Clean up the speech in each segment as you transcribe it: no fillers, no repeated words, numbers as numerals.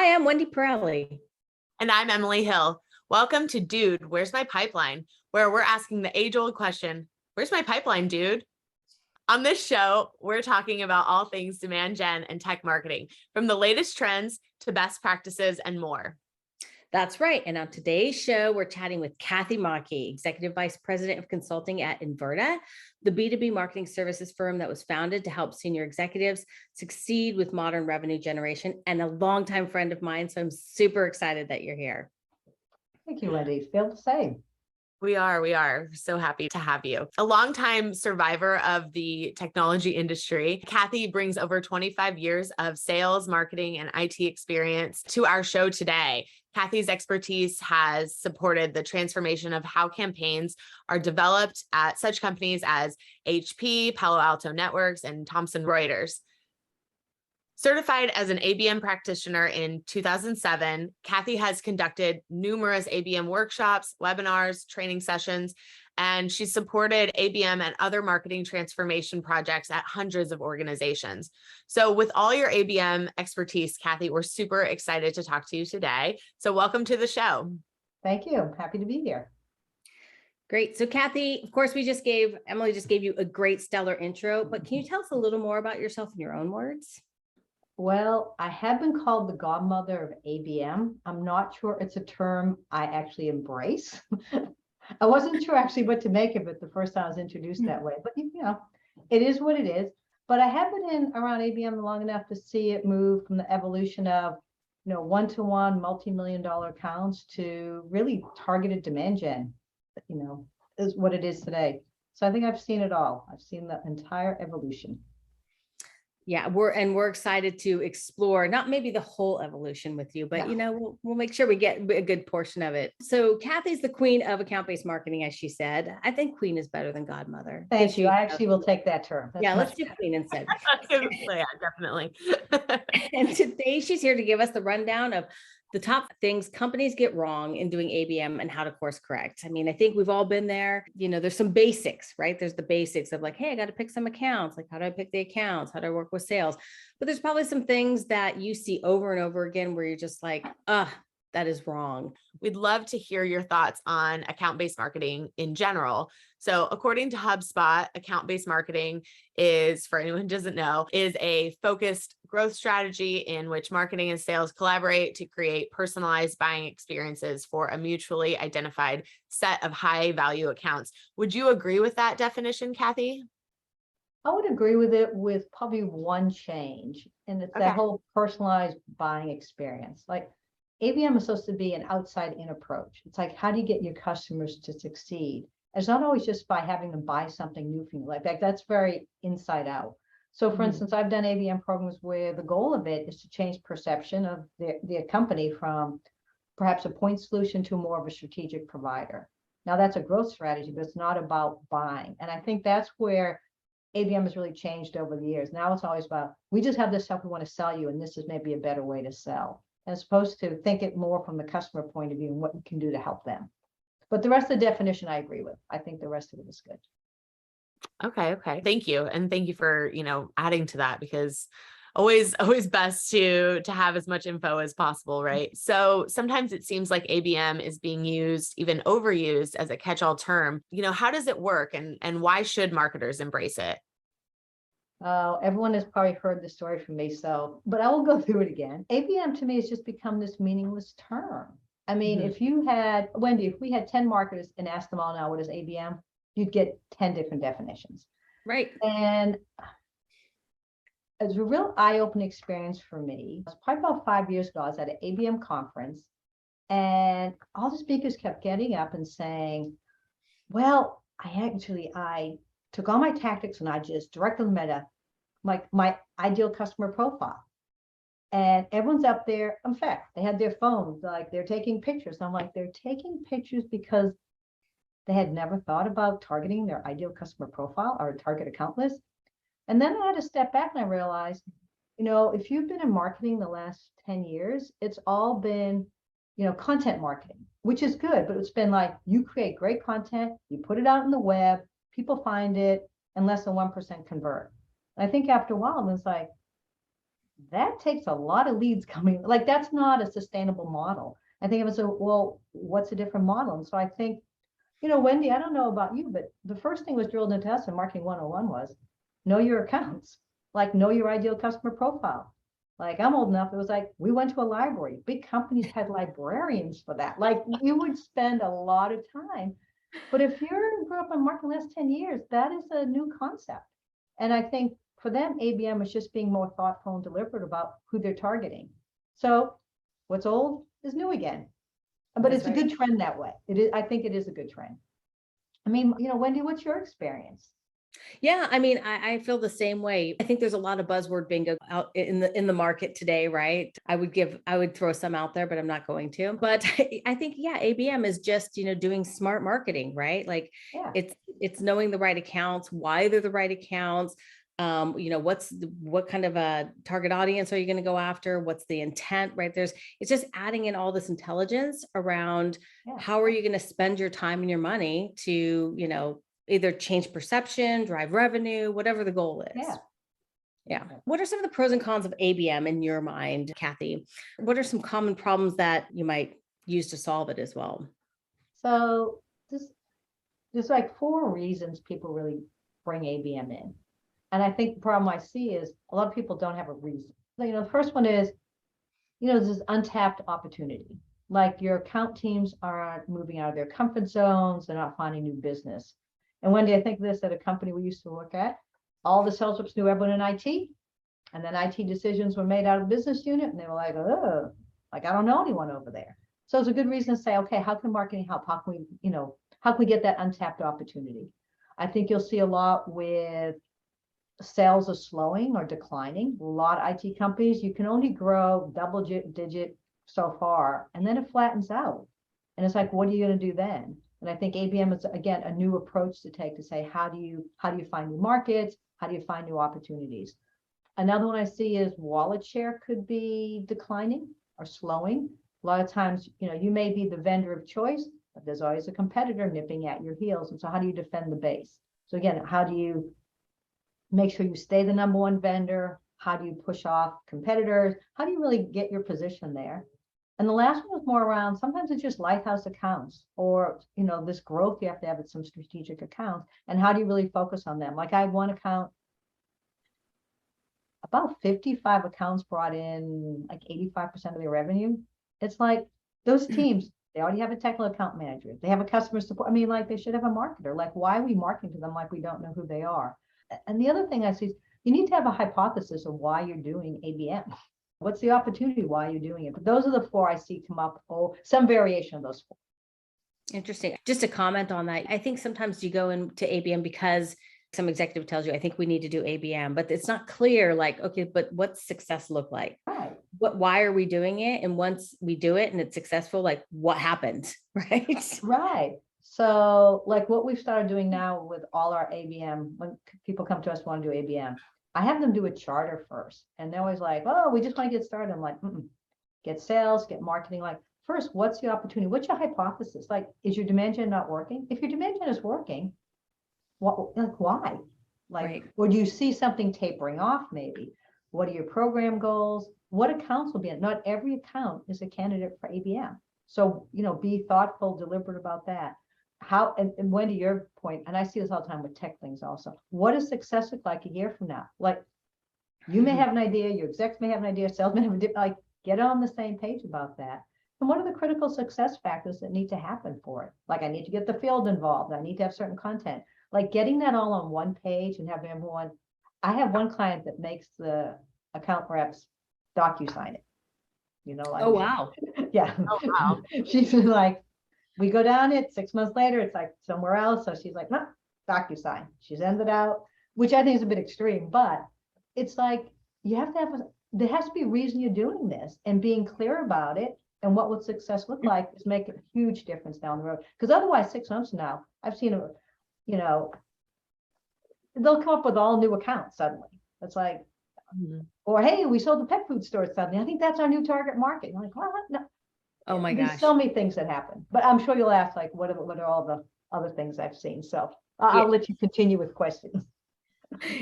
Hi, I'm Wendy Pirelli. And I'm Emily Hill. Welcome to Dude, Where's My Pipeline? Where we're asking the age-old question, where's my pipeline, dude? On this show, we're talking about all things demand gen and tech marketing, from the latest trends to best practices and more. That's right. And on today's show, we're chatting with Kathy Macchi, Executive Vice President of Consulting at Inverta, the B2B marketing services firm that was founded to help senior executives succeed with modern revenue generation, and a longtime friend of mine. So I'm super excited that you're here. Thank you, Wendy. Feel the same. We are so happy to have you. A longtime survivor of the technology industry, Kathy brings over 25 years of sales, marketing, and IT experience to our show today. Kathy's expertise has supported the transformation of how campaigns are developed at such companies as HP, Palo Alto Networks, and Thomson Reuters. Certified as an ABM practitioner in 2007, Kathy has conducted numerous ABM workshops, webinars, training sessions, and she's supported ABM and other marketing transformation projects at hundreds of organizations. So with all your ABM expertise, Kathy, we're super excited to talk to you today. So welcome to the show. Thank you. I'm happy to be here. Great. So Kathy, of course, Emily just gave you a great stellar intro, but can you tell us a little more about yourself in your own words? Well, I have been called the godmother of ABM. I'm not sure it's a term I actually embrace. I wasn't sure actually what to make of it the first time I was introduced that way, but it is what it is. But I have been around ABM long enough to see it move from the evolution of, one-to-one multi-million-dollar accounts to really targeted demand gen, is what it is today. So I think I've seen it all. I've seen the entire evolution. Yeah, we're excited to explore not maybe the whole evolution with you, but we'll make sure we get a good portion of it. So Kathy's the queen of account-based marketing, as she said. I think queen is better than godmother. Thank you. I actually will take that term. Yeah, let's do queen instead. Yeah, definitely. And today she's here to give us the rundown of the top things companies get wrong in doing ABM and how to course correct. I mean, I think we've all been there. There's some basics, right? There's the basics of like, hey, I got to pick some accounts. Like, how do I pick the accounts? How do I work with sales? But there's probably some things that you see over and over again where you're just like, that is wrong. We'd love to hear your thoughts on account-based marketing in general. So according to HubSpot, account-based marketing is, for anyone who doesn't know, is a focused growth strategy in which marketing and sales collaborate to create personalized buying experiences for a mutually identified set of high-value accounts. Would you agree with that definition, Kathy? I would agree with it with probably one change, and it's that whole personalized buying experience. Like, ABM is supposed to be an outside-in approach. It's like, how do you get your customers to succeed? It's not always just by having them buy something new from you. Like that's very inside out. So for instance, I've done ABM programs where the goal of it is to change perception of the company from perhaps a point solution to more of a strategic provider. Now that's a growth strategy, but it's not about buying. And I think that's where ABM has really changed over the years. Now it's always about, we just have this stuff we want to sell you, and this is maybe a better way to sell, as opposed to think it more from the customer point of view and what you can do to help them. But the rest of the definition I agree with. I think the rest of it is good. Okay. Thank you. And thank you for, adding to that, because always best to have as much info as possible, right? So sometimes it seems like ABM is being used, even overused, as a catch-all term. How does it work, and why should marketers embrace it? Everyone has probably heard the story from me, but I will go through it again. ABM to me has just become this meaningless term. I mean, if you had, Wendy, if we had 10 marketers and asked them all now, what is ABM? You'd get 10 different definitions. Right. And it's a real eye-opening experience for me. It was probably about 5 years ago. I was at an ABM conference, and all the speakers kept getting up and saying, well, I took all my tactics and I just directed them at my ideal customer profile. And everyone's up there. In fact, they had their phones, like they're taking pictures. I'm like, they're taking pictures because they had never thought about targeting their ideal customer profile or target account list. And then I had to step back and I realized, if you've been in marketing the last 10 years, it's all been, content marketing, which is good, but it's been like, you create great content, you put it out on the web, people find it, and less than 1% convert. And I think after a while, it was like, that takes a lot of leads coming. Like, that's not a sustainable model. I think it was well, what's a different model? And so I think, Wendy, I don't know about you, but the first thing was drilled into us in Marketing 101 was know your accounts, like know your ideal customer profile. Like, I'm old enough, it was like, we went to a library. Big companies had librarians for that. Like, you would spend a lot of time. But if you grew up in marketing the last 10 years, that is a new concept. And I think for them, ABM is just being more thoughtful and deliberate about who they're targeting. So what's old is new again. But it's a good trend that way. It is. I think it is a good trend. I mean, Wendy, what's your experience? Yeah, I mean, I feel the same way. I think there's a lot of buzzword bingo out in the market today, right? I would throw some out there, but I'm not going to. But I think, yeah, ABM is just, doing smart marketing, right? Like, Yeah. it's knowing the right accounts, why they're the right accounts. What kind of a target audience are you going to go after? What's the intent, right? It's just adding in all this intelligence around how are you going to spend your time and your money to, either change perception, drive revenue, whatever the goal is. Yeah. What are some of the pros and cons of ABM in your mind, Kathy? What are some common problems that you might use to solve it as well? So there's like 4 reasons people really bring ABM in. And I think the problem I see is a lot of people don't have a reason. The first one is, there's this untapped opportunity. Like, your account teams aren't moving out of their comfort zones. They're not finding new business. And Wendy, I think this at a company we used to work at, all the sales reps knew everyone in IT. And then IT decisions were made out of business unit. And they were like, oh, like, I don't know anyone over there. So it's a good reason to say, okay, how can marketing help? How can we get that untapped opportunity? I think you'll see a lot with sales are slowing or declining. A lot of IT companies, you can only grow double digit so far, and then it flattens out. And it's like, what are you going to do then? And I think ABM is, again, a new approach to take to say, how do you find new markets? How do you find new opportunities? Another one I see is wallet share could be declining or slowing. A lot of times, you may be the vendor of choice, but there's always a competitor nipping at your heels. And so how do you defend the base? So again, how do you make sure you stay the number one vendor? How do you push off competitors? How do you really get your position there? And the last one was more around, sometimes it's just lighthouse accounts, or, this growth you have to have at some strategic accounts. And how do you really focus on them? Like, I have one account, about 55 accounts brought in like 85% of their revenue. It's like, those teams, they already have a technical account manager. They have a customer support. I mean, like, they should have a marketer. Like, why are we marketing to them like we don't know who they are? And the other thing I see is you need to have a hypothesis of why you're doing ABM. What's the opportunity? Why you're doing it? But those are the 4 I see come up, or some variation of those 4. Interesting. Just to comment on that, I think sometimes you go into ABM because some executive tells you, I think we need to do ABM, but it's not clear, like, okay, but what's success look like? Right. Why are we doing it? And once we do it and it's successful, like, what happened? Right. Right. So, like, what we've started doing now with all our ABM, when people come to us want to do ABM, I have them do a charter first. And they're always like, oh, we just want to get started. I'm like, get sales, get marketing. Like, first, what's the opportunity? What's your hypothesis? Like, is your demand gen not working? If your demand gen is working, why? Like, right. Or do you see something tapering off maybe? What are your program goals? What accounts will be in? Not every account is a candidate for ABM. So, be thoughtful, deliberate about that. How, and Wendy, your point, and I see this all the time with tech things also. What does success look like a year from now? Like, you may have an idea, your execs may have an idea, salesmen have a like, get on the same page about that. And what are the critical success factors that need to happen for it? Like, I need to get the field involved. I need to have certain content. Like, getting that all on one page and having everyone. I have one client that makes the account reps DocuSign it. Like, oh, wow. Yeah. Oh, wow. She's like, we go down it 6 months later, it's like somewhere else. So she's like, no, DocuSign. She's ended out, which I think is a bit extreme, but it's like, you have to have, there has to be a reason you're doing this, and being clear about it and what would success look like is making a huge difference down the road. Because otherwise, 6 months from now, I've seen, they'll come up with all new accounts suddenly. It's like, or, hey, we sold the pet food store suddenly. I think that's our new target market. I'm like, what? No. Oh my gosh. There's so many things that happen, but I'm sure you'll ask, like, what are all the other things I've seen? So I'll let you continue with questions.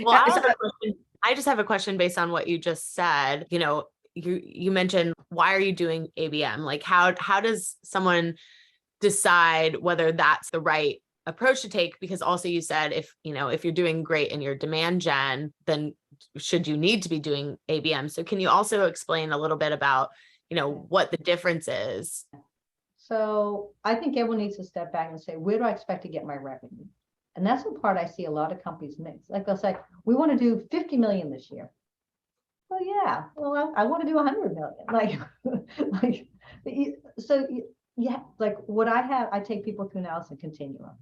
Well, I have a question. I just have a question based on what you just said. You mentioned, why are you doing ABM? Like how does someone decide whether that's the right approach to take? Because also you said, if you're doing great in your demand gen, then should you need to be doing ABM? So can you also explain a little bit about, what the difference is? So I think everyone needs to step back and say, where do I expect to get my revenue? And that's the part I see a lot of companies mix. Like they'll say, we want to do 50 million this year. Well, yeah, well, I want to do 100 million. Like what I take people through now is a continuum.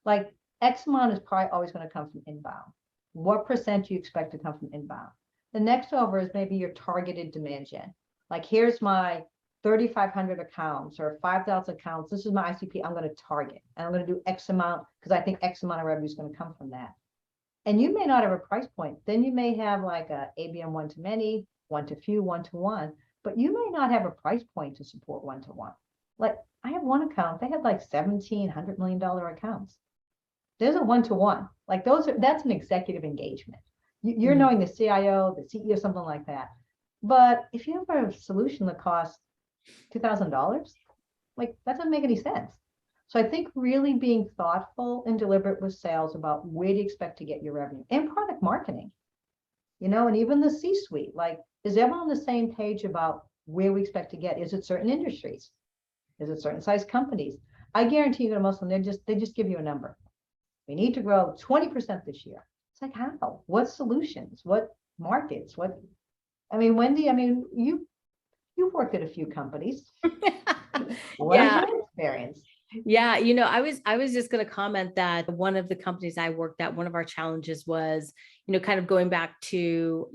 Like X amount is probably always going to come from inbound. What percent do you expect to come from inbound? The next over is maybe your targeted demand gen. Like here's my 3,500 accounts or 5,000 accounts. This is my ICP I'm going to target. And I'm going to do X amount because I think X amount of revenue is going to come from that. And you may not have a price point. Then you may have like a ABM one-to-many, one-to-few, one-to-one, but you may not have a price point to support one-to-one. Like I have one account, they had like $1,700 million accounts. There's a one-to-one. Like that's an executive engagement. You're knowing the CIO, the CEO, something like that. But if you have a solution that costs $2,000, like that doesn't make any sense. So I think really being thoughtful and deliberate with sales about where do you expect to get your revenue and product marketing, and even the C-suite, like, is everyone on the same page about where we expect to get? Is it certain industries? Is it certain size companies? I guarantee you that most of them, they just give you a number. We need to grow 20% this year. It's like, how? What solutions? What markets? Wendy, you've worked at a few companies. What is your experience? Yeah, I was just going to comment that one of the companies I worked at, one of our challenges was, kind of going back to,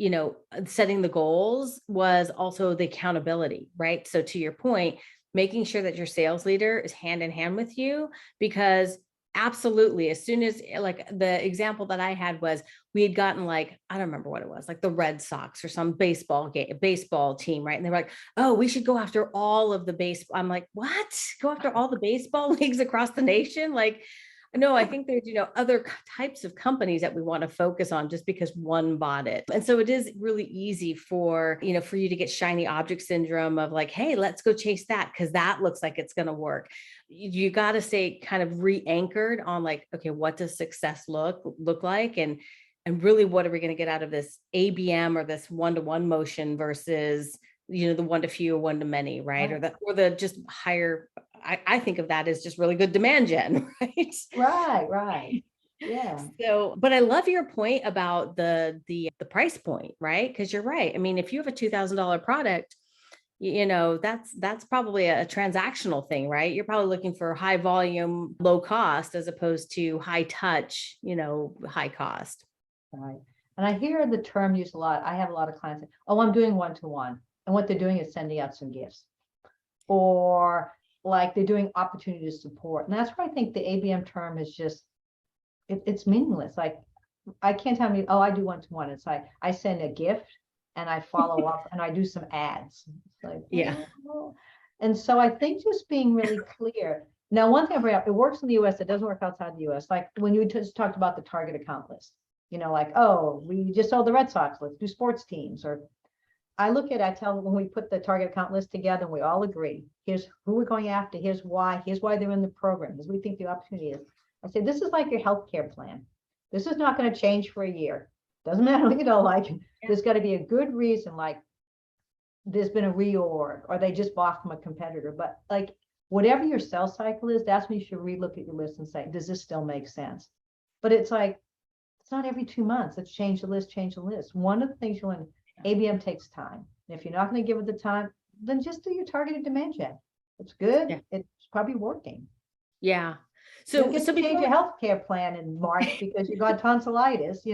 setting the goals was also the accountability, right? So to your point, making sure that your sales leader is hand in hand with you, because absolutely, as soon as, like, the example that I had was we had gotten, like, I don't remember what it was, like the Red Sox or some baseball team, right? And they were like, oh, we should go after all of the baseball. I'm like, what? Go after all the baseball leagues across the nation? Like, no, I think there's, other types of companies that we want to focus on just because one bought it. And so it is really easy for you to get shiny object syndrome of like, hey, let's go chase that because that looks like it's going to work. You got to stay kind of re-anchored on like, okay, what does success look like? And really, what are we going to get out of this ABM or this one-to-one motion versus, the one-to-few or one-to-many, right? Or the just higher, I think of that as just really good demand gen, right? Right. Yeah. So, but I love your point about the price point, right? Because you're right. I mean, if you have a $2,000 product, that's probably a transactional thing, right? You're probably looking for high volume, low cost, as opposed to high touch, high cost. Right. And I hear the term used a lot. I have a lot of clients say, oh, I'm doing one-to-one. And what they're doing is sending out some gifts. Or like they're doing opportunity to support. And that's where I think the ABM term is just, it's meaningless. Like I can't tell me, oh, I do one-to-one. It's like I send a gift and I follow up and I do some ads. It's like, yeah. Oh. And so I think just being really clear. Now, one thing I bring up, it works in the US, it doesn't work outside the US. Like when you just talked about the target account list, like, oh, we just sold the Red Sox, let's do sports teams. Or I tell them when we put the target account list together and we all agree, here's who we're going after, here's why they're in the program, here's what we think the opportunity is. I say, this is like your healthcare plan. This is not going to change for a year. Doesn't matter, there's got to be a good reason, like there's been a reorg or they just bought from a competitor. But like whatever your sales cycle is, that's when you should relook at your list and say, does this still make sense? But it's like, it's not every 2 months. Let's change the list. One of the things you learn, ABM takes time. And if you're not going to give it the time, then just do your targeted demand gen. It's good. Yeah. It's probably working. Yeah. So change your healthcare plan in March because you got tonsillitis,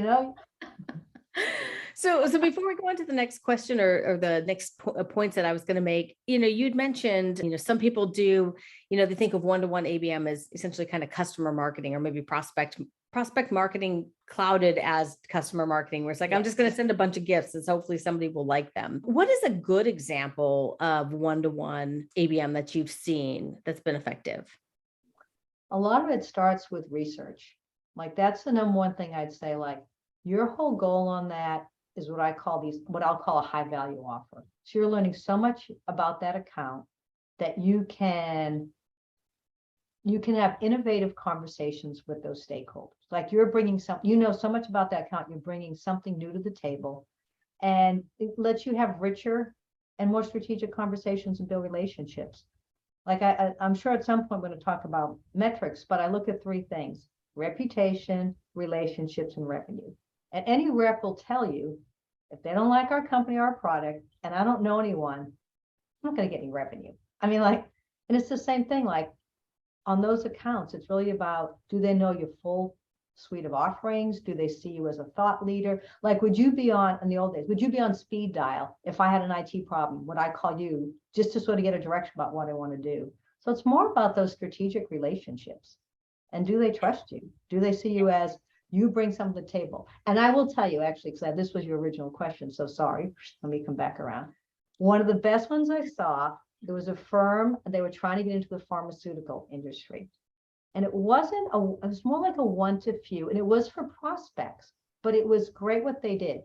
So before we go on to the next question or the next points that I was going to make, you'd mentioned, some people do, they think of one-to-one ABM as essentially kind of customer marketing or maybe prospect marketing clouded as customer marketing, where it's like, I'm just going to send a bunch of gifts and hopefully somebody will like them. What is a good example of one-to-one ABM that you've seen that's been effective? A lot of it starts with research. Like that's the number one thing I'd say, like your whole goal on that is what I'll call a high value offer. So you're learning so much about that account that you can have innovative conversations with those stakeholders. Like you're bringing so much about that account, you're bringing something new to the table, and it lets you have richer and more strategic conversations and build relationships. Like I'm sure at some point we're going to talk about metrics, but I look at three things: reputation, relationships, and revenue. And any rep will tell you, if they don't like our company or our product, and I don't know anyone, I'm not going to get any revenue. I mean, like, and it's the same thing, like on those accounts, it's really about, do they know your full suite of offerings? Do they see you as a thought leader? Like, would you be on, in the old days, would you be on speed dial if I had an IT problem? Would I call you just to sort of get a direction about what I want to do? So it's more about those strategic relationships. And do they trust you? Do they see you as you bring something to the table? And I will tell you, actually, because this was your original question, so sorry, let me come back around. One of the best ones I saw, there was a firm, they were trying to get into the pharmaceutical industry. And it was more like a one to few, and it was for prospects, but it was great what they did.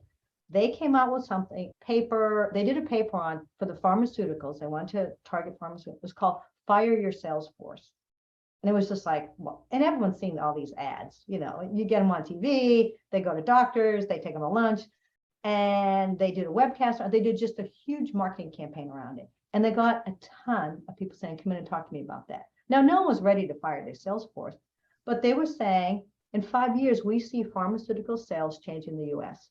They came out with they did a paper on, for the pharmaceuticals, they wanted to target pharmaceuticals. It was called Fire Your Sales Force. And it was just like, well, and everyone's seen all these ads, you get them on TV, they go to doctors, they take them to lunch, and they did a webcast, they did just a huge marketing campaign around it. And they got a ton of people saying, come in and talk to me about that. Now, no one was ready to fire their sales force, but they were saying, in 5 years, we see pharmaceutical sales change in the US.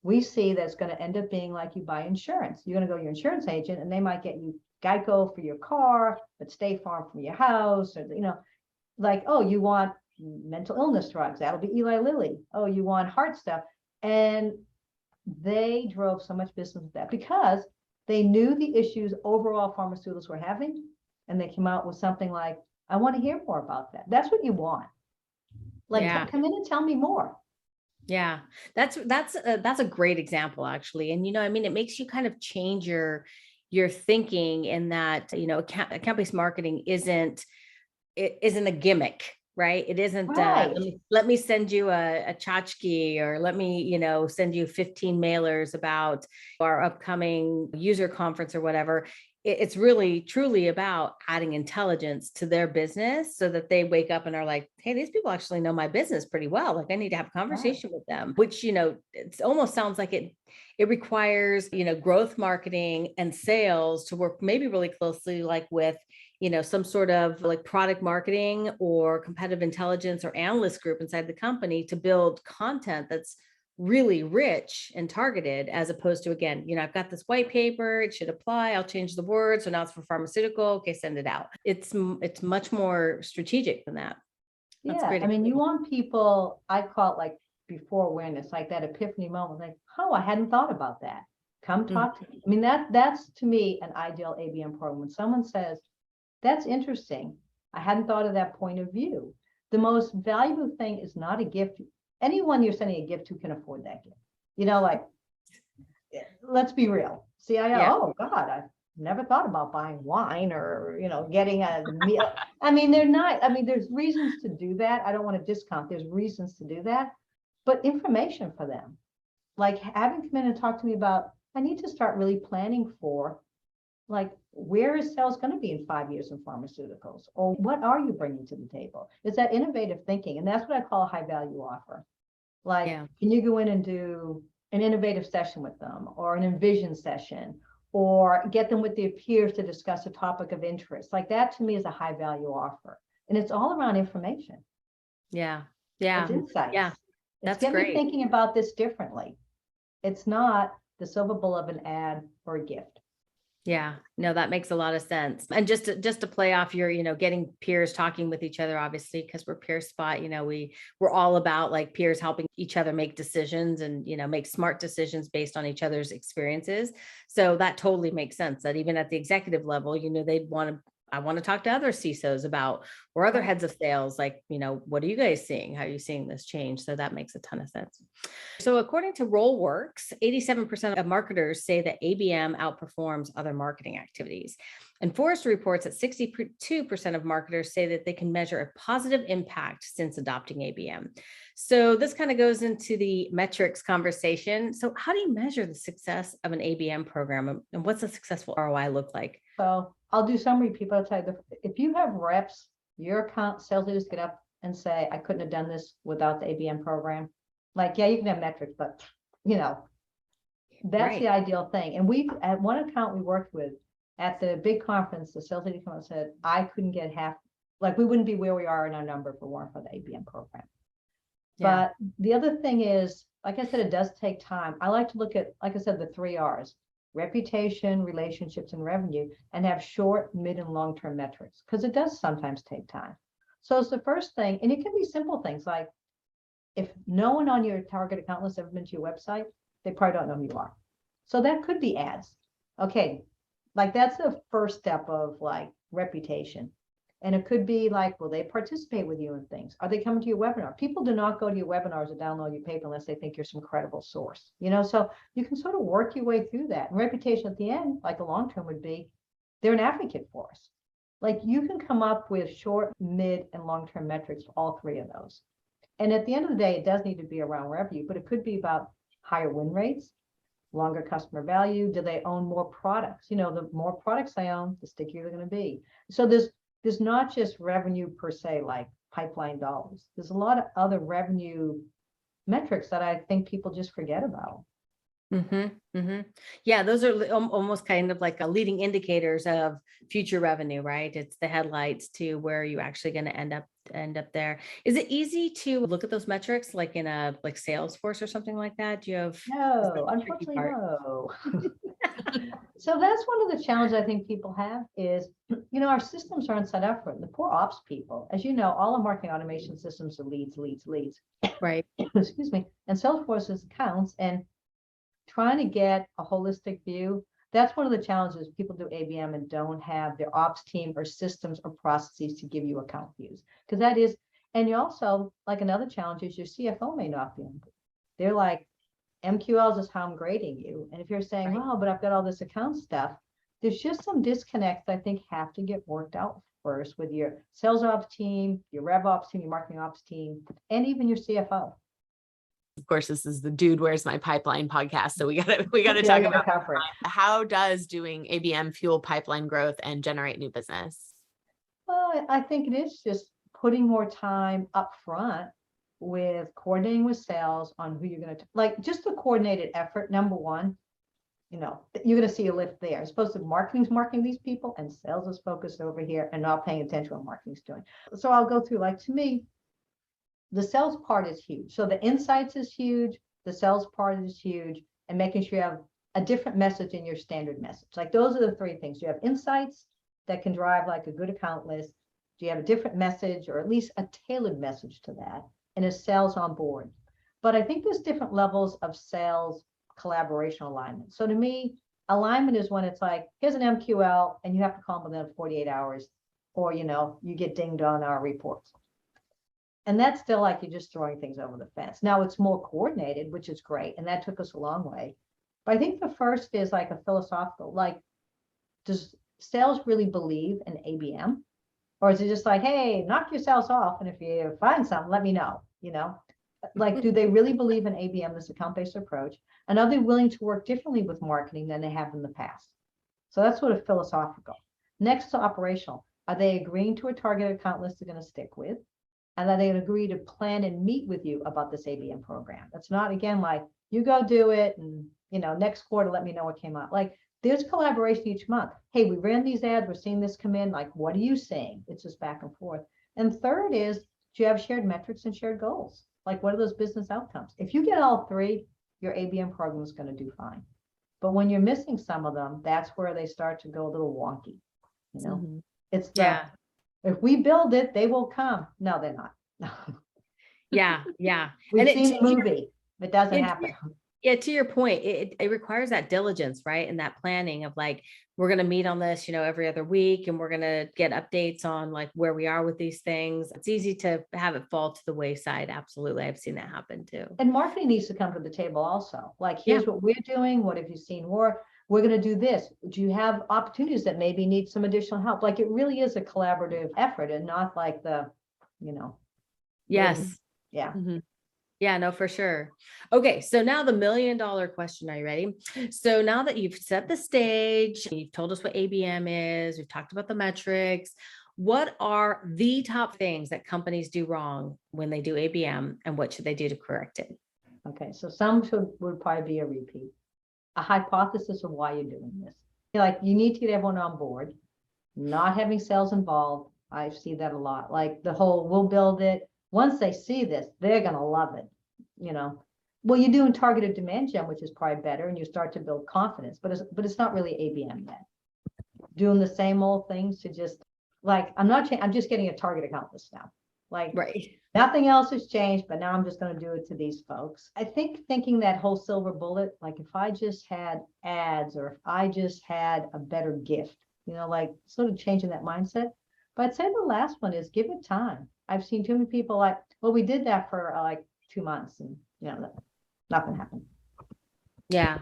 We see that it's going to end up being like you buy insurance. You're going to go to your insurance agent and they might get you Geico for your car, but State Farm for your house, or, like, oh, you want mental illness drugs, that'll be Eli Lilly. Oh, you want heart stuff. And they drove so much business with that because they knew the issues overall pharmaceuticals were having. And they came out with something like, I want to hear more about that. That's what you want. Like, come in and tell me more. Yeah, that's a great example, actually. And, it makes you kind of change your thinking in that, account-based marketing isn't a gimmick, right? It isn't, right. Let me send you a tchotchke, or let me, send you 15 mailers about our upcoming user conference or whatever. It's really truly about adding intelligence to their business so that they wake up and are like, hey, these people actually know my business pretty well. Like, I need to have a conversation with them, which, it almost sounds like it requires, growth marketing and sales to work maybe really closely, like with, some sort of like product marketing or competitive intelligence or analyst group inside the company to build content that's really rich and targeted, as opposed to, again, I've got this white paper, it should apply, I'll change the word, so now it's for pharmaceutical, okay, send it out. It's much more strategic than that. That's great. I mean, you want people, I call it like before awareness, like that epiphany moment, like, oh, I hadn't thought about that. Come talk to me. I mean, that's to me an ideal ABM program. When someone says, that's interesting, I hadn't thought of that point of view. The most valuable thing is not a gift. Anyone you're sending a gift to can afford that gift. Like, let's be real. Oh God, I've never thought about buying wine or, getting a meal. I mean, there's reasons to do that. I don't want to discount. There's reasons to do that, but information for them, like having come in and talk to me about, I need to start really planning for, like, where is sales going to be in 5 years in pharmaceuticals? Or what are you bringing to the table? It's that innovative thinking. And that's what I call a high value offer. Like, can you go in and do an innovative session with them, or an envision session, or get them with their peers to discuss a topic of interest? Like, that to me is a high value offer. And it's all around information. Yeah. It's insights. Yeah. It's getting me thinking about this differently. It's not the silver bullet of an ad or a gift. Yeah, no, that makes a lot of sense. And just to play off your, getting peers talking with each other, obviously, because we're PeerSpot, we're all about like peers helping each other make decisions and, make smart decisions based on each other's experiences. So that totally makes sense that even at the executive level, I want to talk to other CISOs about, or other heads of sales, like, what are you guys seeing? How are you seeing this change? So that makes a ton of sense. So according to RollWorks, 87% of marketers say that ABM outperforms other marketing activities. And Forrester reports that 62% of marketers say that they can measure a positive impact since adopting ABM. So this kind of goes into the metrics conversation. So how do you measure the success of an ABM program, and what's a successful ROI look like? So I'll do summary, people. I'll tell you, if you have reps, your account sales leaders get up and say, I couldn't have done this without the ABM program. Like, yeah, you can have metrics, but that's the ideal thing. And we, at one account we worked with at the big conference, the sales lady came out and said, I couldn't get half, like we wouldn't be where we are in our number if it weren't for the ABM program. Yeah. But the other thing is, like I said, it does take time. I like to look at, like I said, the 3 R's: reputation, relationships, and revenue, and have short, mid, and long-term metrics, because it does sometimes take time. So it's the first thing, and it can be simple things like, if no one on your target account list has ever been to your website, they probably don't know who you are. So that could be ads. Okay, like that's the first step of like reputation. And it could be like, will they participate with you in things? Are they coming to your webinar? People do not go to your webinars or download your paper unless they think you're some credible source. So you can sort of work your way through that. And reputation at the end, like a long term, would be they're an advocate for us. Like you can come up with short, mid, and long-term metrics for all 3 of those. And at the end of the day, it does need to be around revenue, but it could be about higher win rates, longer customer value. Do they own more products? The more products they own, the stickier they're going to be. So there's not just revenue per se, like pipeline dollars. There's a lot of other revenue metrics that I think people just forget about. Yeah, those are almost kind of like a leading indicators of future revenue, right? It's the headlights to where you actually going to end up there. Is it easy to look at those metrics like in a like Salesforce or something like that? Do you have? No, unfortunately, no. So that's one of the challenges I think people have is, our systems aren't set up for it. The poor ops people, as you know, all the marketing automation systems are leads. Right. Excuse me. And Salesforce is accounts, and trying to get a holistic view. That's one of the challenges. People do ABM and don't have their ops team or systems or processes to give you account views. Because that is, and you also, like another challenge is your CFO may not be on board. They're like, MQLs is how I'm grading you. And if you're saying, oh, but I've got all this account stuff, there's just some disconnects I think have to get worked out first with your sales ops team, your rev ops team, your marketing ops team, and even your CFO. Of course, this is the Dude, Where's My Pipeline podcast. So we gotta talk about how does doing ABM fuel pipeline growth and generate new business? Well, I think it is just putting more time up front with coordinating with sales on who you're going to, like just a coordinated effort. Number one, you're going to see a lift there. It's supposed to marketing's marketing these people and sales is focused over here and not paying attention to what marketing's doing. So I'll go through, like to me, the sales part is huge. So the insights is huge. The sales part is huge, and making sure you have a different message in your standard message. Like those are the 3 things. You have insights that can drive like a good account list. Do you have a different message or at least a tailored message to that? And is sales on board? But I think there's different levels of sales collaboration alignment. So to me, alignment is when it's like, here's an MQL and you have to call them within 48 hours, or, you get dinged on our reports. And that's still like you're just throwing things over the fence. Now it's more coordinated, which is great. And that took us a long way. But I think the first is like a philosophical, like, does sales really believe in ABM? Or is it just like, hey, knock yourselves off. And if you find something, let me know, like, do they really believe in ABM, this account-based approach? And are they willing to work differently with marketing than they have in the past? So that's sort of philosophical. Next to operational, are they agreeing to a target account list they're going to stick with? And are they going to agree to plan and meet with you about this ABM program? That's not, again, like, you go do it and, next quarter, let me know what came out. Like, there's collaboration each month. Hey, we ran these ads. We're seeing this come in. Like, what are you saying? It's just back and forth. And third is, do you have shared metrics and shared goals? Like, what are those business outcomes? If you get all 3, your ABM program is going to do fine. But when you're missing some of them, that's where they start to go a little wonky. It's if we build it, they will come. No, they're not. Yeah. We've seen the movie. It doesn't happen. Yeah, to your point, it requires that diligence, right? And that planning of like, we're going to meet on this, every other week, and we're going to get updates on like where we are with these things. It's easy to have it fall to the wayside. Absolutely. I've seen that happen too. And marketing needs to come to the table also. Like, here's what we're doing. What have you seen more? we're going to do this. Do you have opportunities that maybe need some additional help? Like it really is a collaborative effort and not like Yes. yeah. Mm-hmm. Yeah, no, for sure. Okay. So now the $1 million question. Are you ready? So now that you've set the stage, you've told us what ABM is, we've talked about the metrics. What are the top things that companies do wrong when they do ABM, and what should they do to correct it? Okay. So some would probably be a repeat, a hypothesis of why you're doing this. Like you need to get everyone on board, not having sales involved. I see that a lot. Like the whole, we'll build it. Once they see this, they're going to love it. Well, you're doing targeted demand gen, which is probably better, and you start to build confidence, but it's not really ABM yet. Doing the same old things to just like, I'm just getting a target account list now. Like Right. nothing else has changed, but now I'm just going to do it to these folks. I think thinking that whole silver bullet, like if I just had ads or if I just had a better gift, like sort of changing that mindset. But I'd say the last one is give it time. I've seen too many people like, well, we did that for like 2 months and nothing happened. Yeah.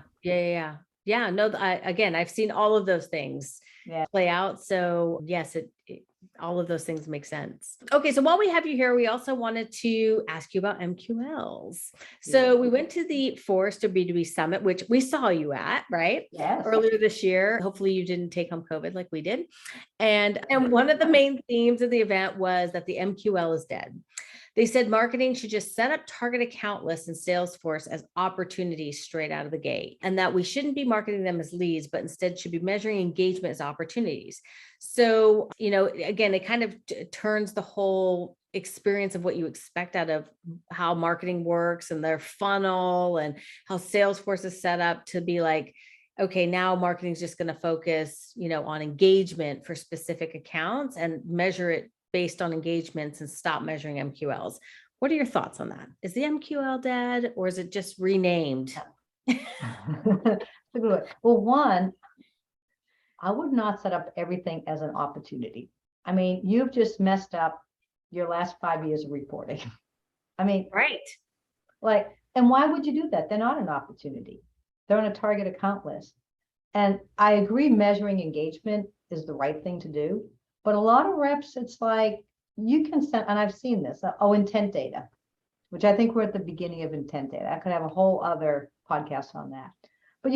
No, again, I've seen all of those things play out. So yes, all of those things make sense. Okay. So while we have you here, we also wanted to ask you about MQLs. So we went to the Forrester B2B Summit, which we saw you at, right? Yes. Earlier this year. Hopefully you didn't take home COVID like we did. And one of the main themes of the event was that the MQL is dead. They said marketing should just set up target account lists in Salesforce as opportunities straight out of the gate, and that we shouldn't be marketing them as leads, but instead should be measuring engagement as opportunities. So, again, it kind of turns the whole experience of what you expect out of how marketing works and their funnel and how Salesforce is set up to be like, okay, now marketing is just going to focus, on engagement for specific accounts and measure it based on engagements and stop measuring MQLs. What are your thoughts on that? Is the MQL dead or is it just renamed? Well, one, I would not set up everything as an opportunity. I mean, you've just messed up your last 5 years of reporting. I mean, right. Like, and why would you do that? They're not an opportunity. They're on a target account list. And I agree measuring engagement is the right thing to do. But a lot of reps, it's like you can send, and I've seen this, intent data, which I think we're at the beginning of intent data. I could have a whole other podcast on that. But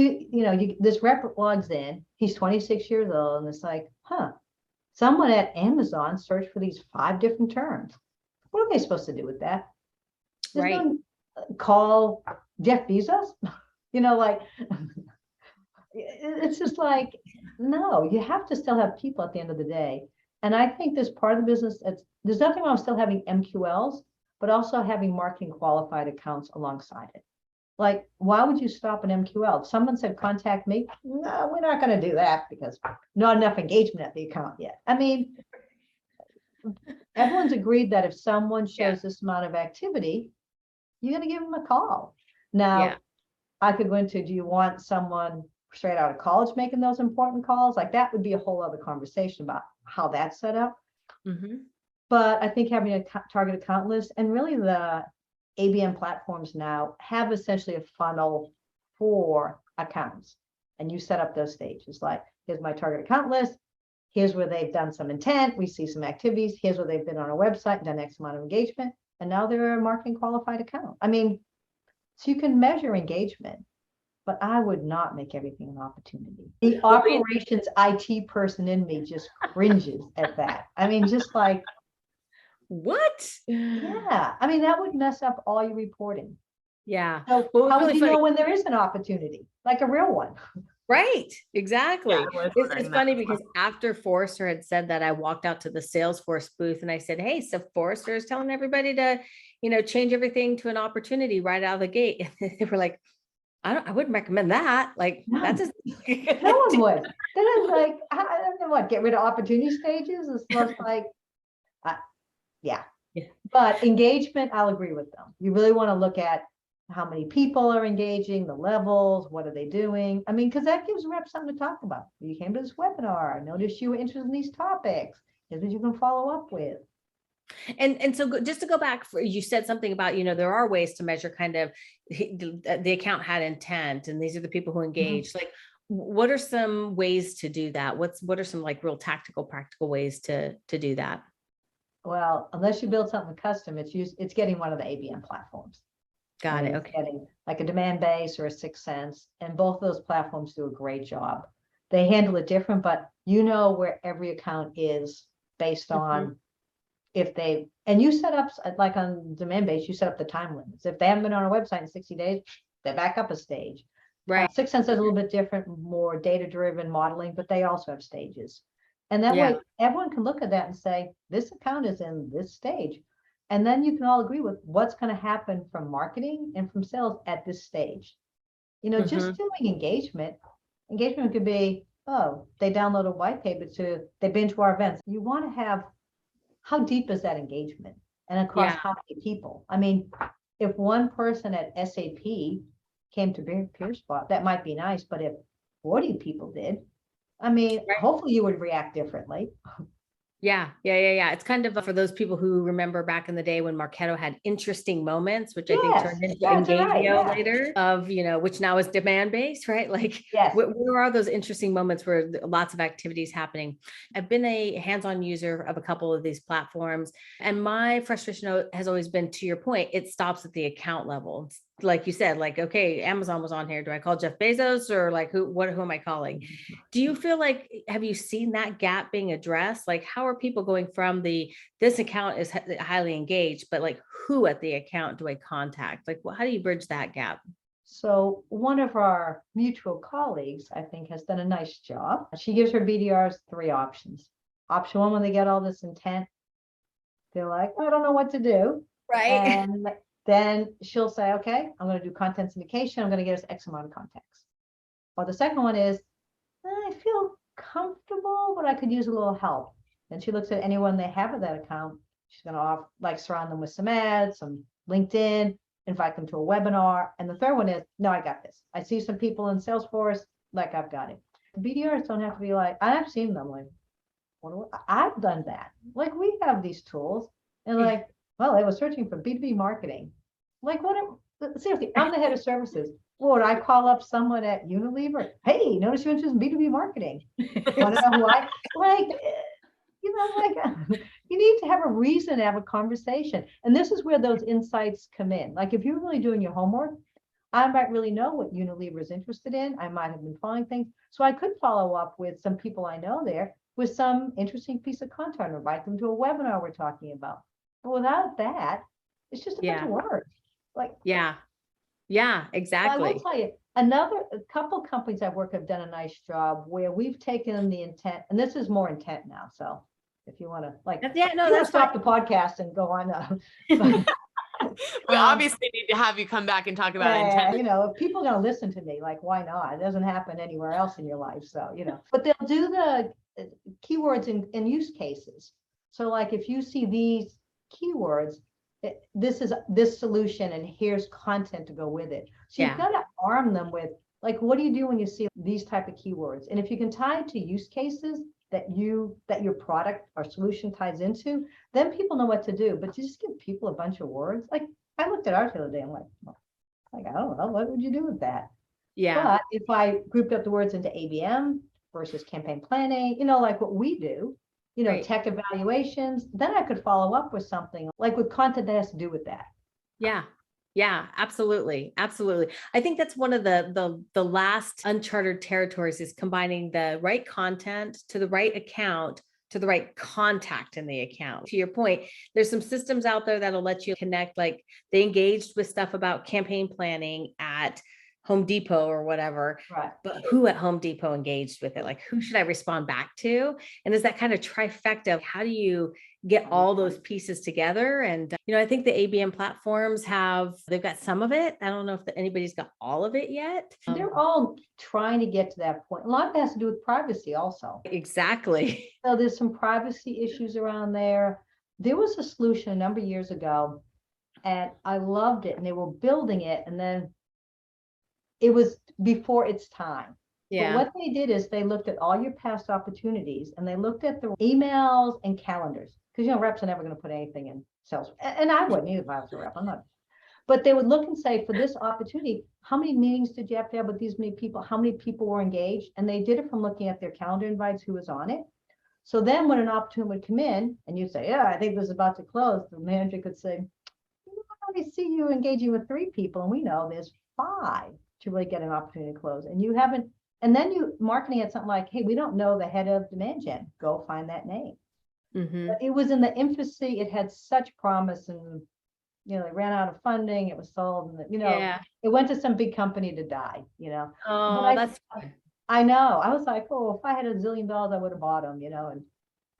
this rep logs in, he's 26 years old, and it's like, someone at Amazon searched for these 5 different terms. What are they supposed to do with that? Just right. Call Jeff Bezos? It's just like, no, you have to still have people at the end of the day. And I think this part of the business, there's nothing wrong with still having MQLs, but also having marketing qualified accounts alongside it. Like, why would you stop an MQL? If someone said, contact me, no, we're not going to do that because not enough engagement at the account yet. I mean, everyone's agreed that if someone shows this amount of activity, you're going to give them a call. Now, I could go into, do you want someone straight out of college making those important calls? Like that would be a whole other conversation about how that's set up. Mm-hmm. But I think having a target account list, and really the ABM platforms now have essentially a funnel for accounts. And you set up those stages like, here's my target account list. Here's where they've done some intent. We see some activities. Here's where they've been on our website, done X amount of engagement. And now they're a marketing qualified account. I mean, so you can measure engagement, but I would not make everything an opportunity. The operations IT person in me just cringes at that. I mean, just like, what? Yeah. I mean, that would mess up all your reporting. Yeah. So how would you know when there is an opportunity, like a real one? Right. Exactly. Yeah, it's funny because after Forrester had said that, I walked out to the Salesforce booth and I said, hey, so Forrester is telling everybody to, change everything to an opportunity right out of the gate. And they were like, I wouldn't recommend that. Like, that's just no one would. Then it's like, I don't know what, get rid of opportunity stages. It's just like, yeah. But engagement, I'll agree with them. You really want to look at how many people are engaging, the levels, what are they doing? I mean, because that gives reps something to talk about. You came to this webinar, noticed you were interested in these topics. Here's what you can follow up with. And so just to go back, you said something about, there are ways to measure kind of the account had intent and these are the people who engaged. Like, what are some ways to do that? What are some like real tactical, practical ways to do that? Well, unless you build something custom, it's getting one of the ABM platforms. Got it. It's Okay. getting like a Demand Base or a 6sense, and both of those platforms do a great job. They handle it different, but you know where every account is based on if they, and you set up, like on Demand Base, you set up the time limits. If they haven't been on our website in 60 days, they back up a stage. Right. 6sense is a little bit different, more data-driven modeling, but they also have stages. And that Yeah. way everyone can look at that and say, this account is in this stage. And then you can all agree with what's going to happen from marketing and from sales at this stage. You know, just doing engagement could be, oh, they download a white paper they've been to our events. You want to have, how deep is that engagement and across how many people? I mean, if one person at SAP came to PeerSpot, that might be nice, but if 40 people did, I mean, hopefully you would react differently. Yeah. It's kind of for those people who remember back in the day when Marketo had interesting moments, which I think turned into Engagio later of, you know, which now is demand based, right? Like, where are those interesting moments where lots of activities happening? I've been a hands-on user of a couple of these platforms, and my frustration has always been, to your point, it stops at the account level. Like you said, like, okay, Amazon was on here. Do I call Jeff Bezos or like who am I calling? Do you feel like, have you seen that gap being addressed? Like, how are people going from this account is highly engaged, but like who at the account do I contact? Like, how do you bridge that gap? So one of our mutual colleagues, I think, has done a nice job. She gives her BDRs 3 options. Option 1, when they get all this intent, they're like, I don't know what to do. Right. And then she'll say, okay, I'm going to do content syndication. I'm going to get us X amount of contacts. Or the second one is, I feel comfortable, but I could use a little help. And she looks at anyone they have at that account. She's going to surround them with some ads, some LinkedIn, invite them to a webinar. And the third one is, no, I got this. I see some people in Salesforce, like I've got it. BDRs don't have to be like, I've seen them like, I've done that. Like, we have these tools, and like, well, they were searching for B2B marketing. Like, seriously, I'm the head of services. Would I call up someone at Unilever? Hey, notice you're interested in B2B marketing. Want to know who I like? You know, like, you need to have a reason to have a conversation. And this is where those insights come in. Like, if you're really doing your homework, I might really know what Unilever is interested in. I might have been following things. So I could follow up with some people I know there with some interesting piece of content, or invite them to a webinar we're talking about. But without that, it's just a bunch of words. Like, exactly. I will tell you, a couple companies I've worked have done a nice job where we've taken the intent, and this is more intent now. So if you want to, like, stop the podcast and go on. We obviously need to have you come back and talk about intent. You know, if people are going to listen to me, like, why not? It doesn't happen anywhere else in your life. So, you know, but they'll do the keywords and use cases. So like, if you see these keywords, this is this solution and here's content to go with it. So you've got to arm them with, like, what do you do when you see these type of keywords? And if you can tie it to use cases that your product or solution ties into, then people know what to do. But you just give people a bunch of words. Like, I looked at ours the other day, I'm like, I don't know, what would you do with that? But if I grouped up the words into ABM versus campaign planning, you know, like what we do, you know, tech evaluations, then I could follow up with something like with content that has to do with that. Yeah, absolutely. I think that's one of the last uncharted territories, is combining the right content to the right account to the right contact in the account. To your point, there's some systems out there that'll let you connect, like they engaged with stuff about campaign planning at Home Depot or whatever, but who at Home Depot engaged with it? Like, who should I respond back to? And there's that kind of trifecta of how do you get all those pieces together? And, you know, I think the ABM platforms they've got some of it. I don't know if anybody's got all of it yet. They're all trying to get to that point. A lot of it has to do with privacy also. Exactly. So there's some privacy issues around there. There was a solution a number of years ago, and I loved it, and they were building it, and then it was before its time. But what they did is they looked at all your past opportunities, and they looked at the emails and calendars, because, you know, reps are never going to put anything in sales. And I wouldn't either if I was a rep. I'm not. But they would look and say, for this opportunity, how many meetings did you have to have with these many people? How many people were engaged? And they did it from looking at their calendar invites, who was on it. So then when an opportunity would come in and you'd say, yeah, I think this is about to close, the manager could say, I see you engaging with 3 people, and we know there's 5 to really get an opportunity to close. And you haven't, and then you marketing at something like, hey, we don't know the head of demand gen. Go find that name. But it was in the infancy. It had such promise, and they ran out of funding. It was sold, and it went to some big company to die. Oh, that's. I know. I was like, oh, if I had $1 zillion, I would have bought them. And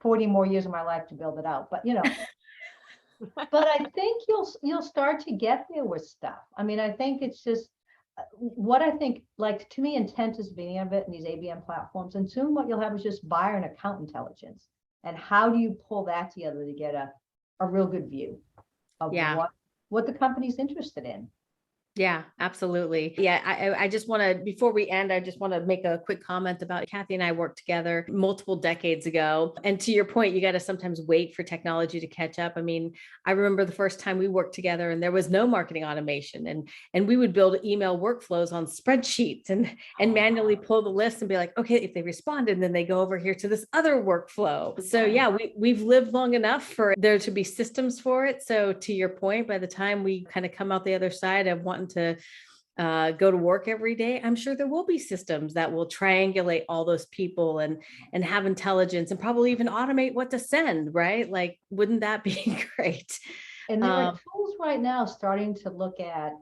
40 more years of my life to build it out. But but I think you'll start to get there with stuff. I mean, I think it's just what I think, like, to me, intent is the beginning of it in these ABM platforms. And soon what you'll have is just buyer and account intelligence. And how do you pull that together to get a real good view of what the company's interested in? Yeah, absolutely. Yeah, I just want to, before we end, I just want to make a quick comment about Kathy and I worked together multiple decades ago. And to your point, you got to sometimes wait for technology to catch up. I mean, I remember the first time we worked together and there was no marketing automation, and we would build email workflows on spreadsheets and manually pull the list and be like, okay, if they responded, then they go over here to this other workflow. So yeah, we've lived long enough for there to be systems for it. So to your point, by the time we kind of come out the other side of wanting to go to work every day, I'm sure there will be systems that will triangulate all those people and have intelligence and probably even automate what to send, right? Like, wouldn't that be great? And there are tools right now starting to look at,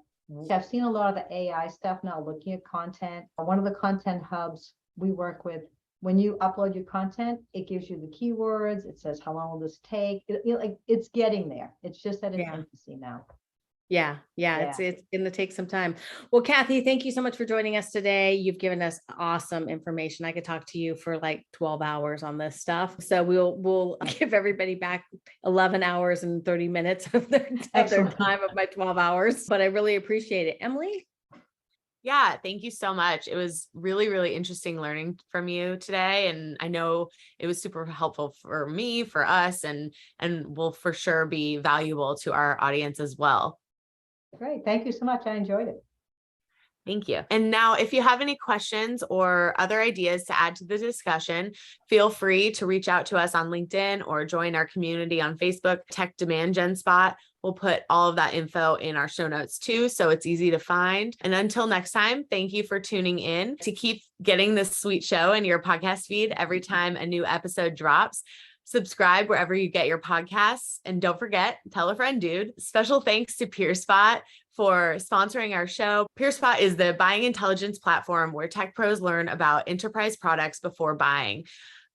I've seen a lot of the AI stuff now looking at content. One of the content hubs we work with, when you upload your content, it gives you the keywords. It says, how long will this take? It's getting there. It's just at its infancy now. Yeah. It's going to take some time. Well, Kathy, thank you so much for joining us today. You've given us awesome information. I could talk to you for like 12 hours on this stuff. So we'll give everybody back 11 hours and 30 minutes of their time of my 12 hours, but I really appreciate it. Emily? Yeah, thank you so much. It was really, really interesting learning from you today. And I know it was super helpful for me, for us, and will for sure be valuable to our audience as well. Great. Thank you so much. I enjoyed it. Thank you. And now, if you have any questions or other ideas to add to the discussion, feel free to reach out to us on LinkedIn or join our community on Facebook, Tech Demand Gen Spot. We'll put all of that info in our show notes too, so it's easy to find. And until next time, thank you for tuning in. To keep getting this sweet show in your podcast feed every time a new episode drops, subscribe wherever you get your podcasts. And don't forget, tell a friend, dude. Special thanks to PeerSpot for sponsoring our show. PeerSpot is the buying intelligence platform where tech pros learn about enterprise products before buying.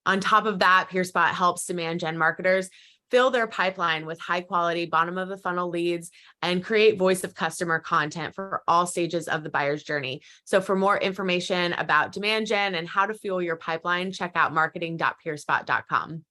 On top of that, PeerSpot helps demand gen marketers fill their pipeline with high quality bottom of the funnel leads and create voice of customer content for all stages of the buyer's journey. So for more information about demand gen and how to fuel your pipeline, check out marketing.peerspot.com.